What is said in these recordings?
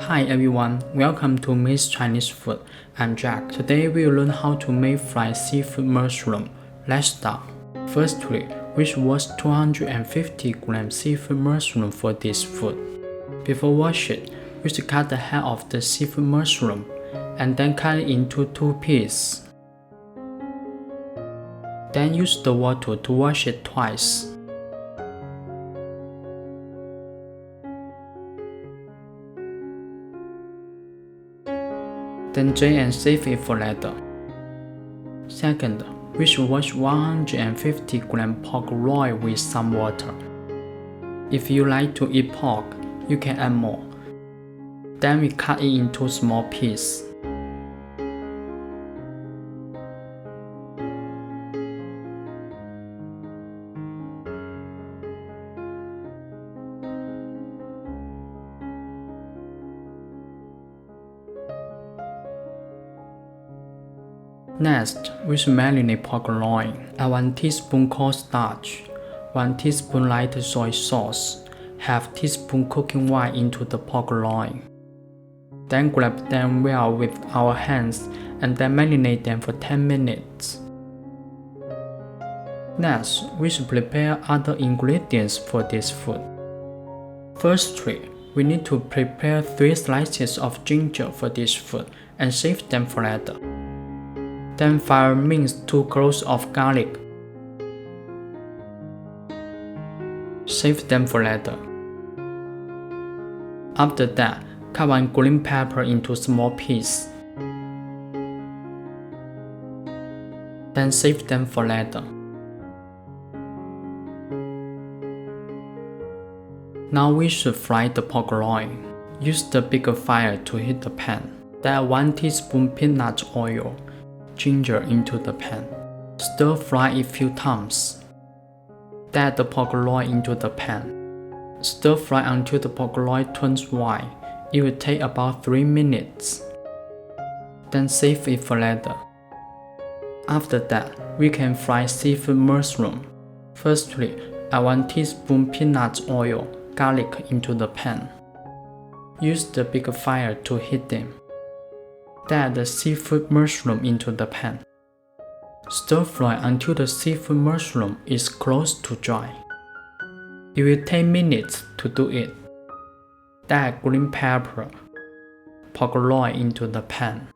Hi everyone, welcome to Miss Chinese Food. I'm Jack. Today we'll learn how to make fried seafood mushroom. Let's start. Firstly, we should wash 250 grams seafood mushroom for this food. Before wash it, we should cut the head of the seafood mushroom and then cut it into 2 pieces. Then use the water to wash it twice. Then drain and save it for later. Second, we should wash 150 grams pork loin with some water. If you like to eat pork, you can add more. Then we cut it into small pieces. Next, we should marinate pork loin. Add 1 teaspoon cornstarch, 1 teaspoon light soy sauce, half teaspoon cooking oil into the pork loin. Then grab them well with our hands and then marinate them for 10 minutes. Next, we should prepare other ingredients for this food. Firstly, we need to prepare 3 slices of ginger for this food and save them for later. Then fire mince 2 cloves of garlic. Save them for later. After that, cut 1 green pepper into small pieces. Then save them for later. Now we should fry the pork loin. Use the bigger fire to heat the pan. Then add 1 teaspoon peanut oil, ginger into the pan. Stir fry it a few times. Then add the pork loin into the pan. Stir fry until the pork loin turns white. It will take about 3 minutes. Then save it for later. After that, we can fry seafood mushroom. Firstly, add 1 teaspoon peanut oil, garlic into the pan. Use the bigger fire to heat them. Then add the seafood mushroom into the pan. Stir fry until the seafood mushroom is close to dry. It will take minutes to do it. Then add green pepper, pork loin into the pan.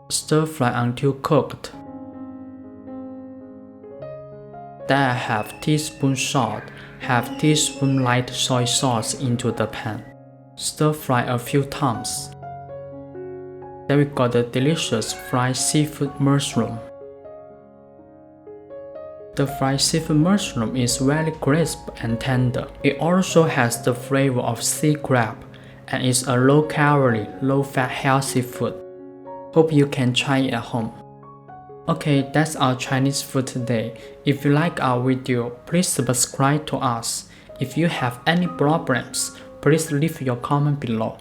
Stir fry until cooked. Then add half teaspoon salt, half teaspoon light soy sauce into the pan. Stir fry a few times. Then we got the delicious fried seafood mushroom. The fried seafood mushroom is very crisp and tender. It also has the flavor of sea crab and is a low-calorie, low-fat healthy food. Hope you can try it at home. Okay, that's our Chinese food today. If you like our video, please subscribe to us. If you have any problems, please leave your comment below.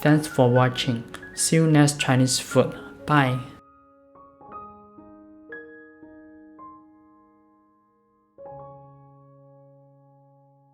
Thanks for watching. See you next Chinese food. Bye.